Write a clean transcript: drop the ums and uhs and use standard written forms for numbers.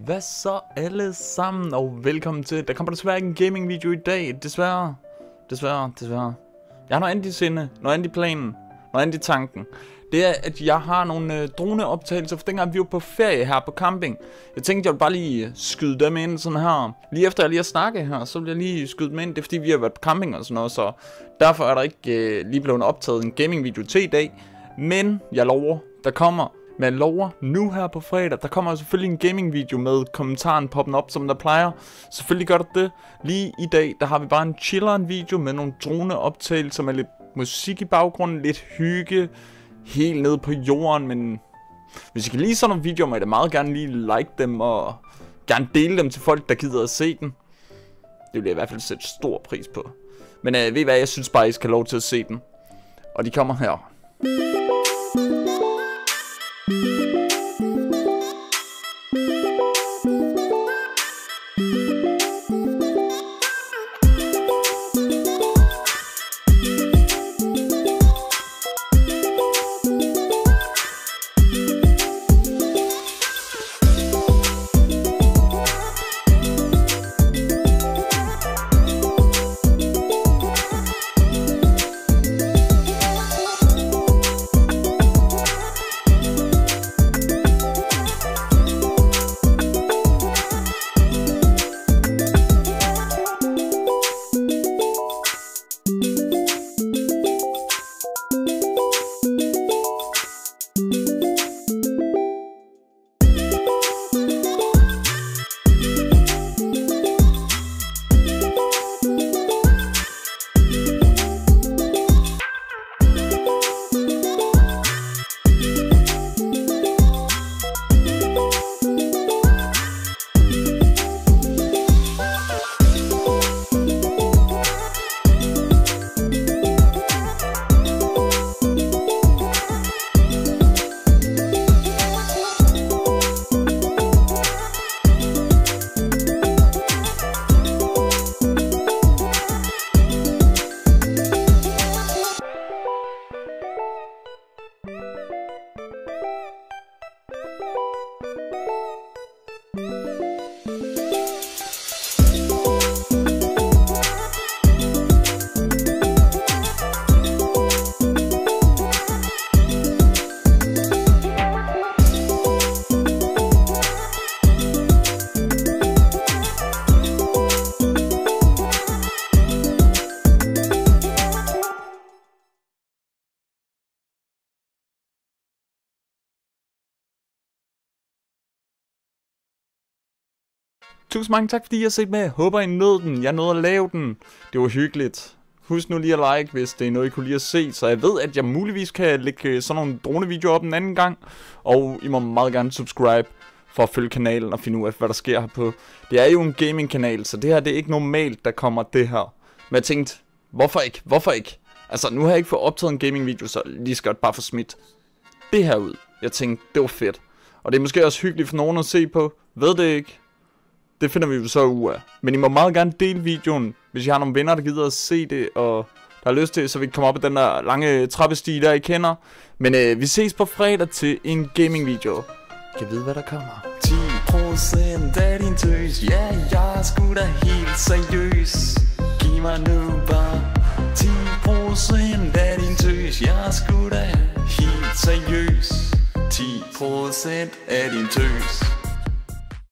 Hvad så alle sammen, og velkommen til. Der kommer desværre ikke en gaming video i dag. Desværre. Jeg har noget andet i sinde, noget andet i planen, noget andet i tanken. Det er, at jeg har nogle droneoptagelser, for dengang vi var på ferie her på camping. Jeg tænkte, jeg ville bare lige skyde dem ind sådan her. Lige efter jeg lige har snakket her, så vil jeg lige skyde dem ind. Det er fordi, vi har været på camping og sådan noget, så derfor er der ikke lige blevet optaget en gaming video til i dag. Men jeg lover, der kommer. Men jeg lover, nu her på fredag, der kommer selvfølgelig en gaming video med kommentaren poppen op, som der plejer. Selvfølgelig gør der det. Lige i dag, der har vi bare en chilleren video med nogle droneoptagelser med lidt musik i baggrunden, lidt hygge, helt nede på jorden. Men hvis I kan lide sådan nogle videoer, må I da meget gerne lige like dem og gerne dele dem til folk, der gider at se den. Det vil jeg i hvert fald sætte stor pris på. Men ved I hvad, jeg synes bare, I skal have lov til at se den. Og de kommer her. Tusind mange tak, fordi I har set med. Håber, I nød den. Jeg nåede at lave den. Det var hyggeligt. Husk nu lige at like, hvis det er noget, I kunne lide at se. Så jeg ved, at jeg muligvis kan lægge sådan nogle dronevideoer op en anden gang. Og I må meget gerne subscribe for at følge kanalen og finde ud af, hvad der sker herpå. Det er jo en gaming-kanal, så det her det er ikke normalt, der kommer det her. Men jeg tænkte, hvorfor ikke? Hvorfor ikke? Altså, nu har jeg ikke fået optaget en gaming-video, så lige skal jeg bare få smidt det her ud. Jeg tænkte, det var fedt. Og det er måske også hyggeligt for nogen at se på. Ved det ikke? Det finder vi jo så ud af. Men I må meget gerne dele videoen, hvis I har nogle venner, der gider at se det, og der har lyst til, så vi kan komme op ad den der lange trappestige, der I kender. Men vi ses på fredag til en gaming-video. Kan vide, hvad der kommer. 10% af din tøs, ja, jeg er sgu da helt seriøs. Giv mig nu bare 10% af din tøs, jeg er sgu da helt seriøs. 10% af din tøs.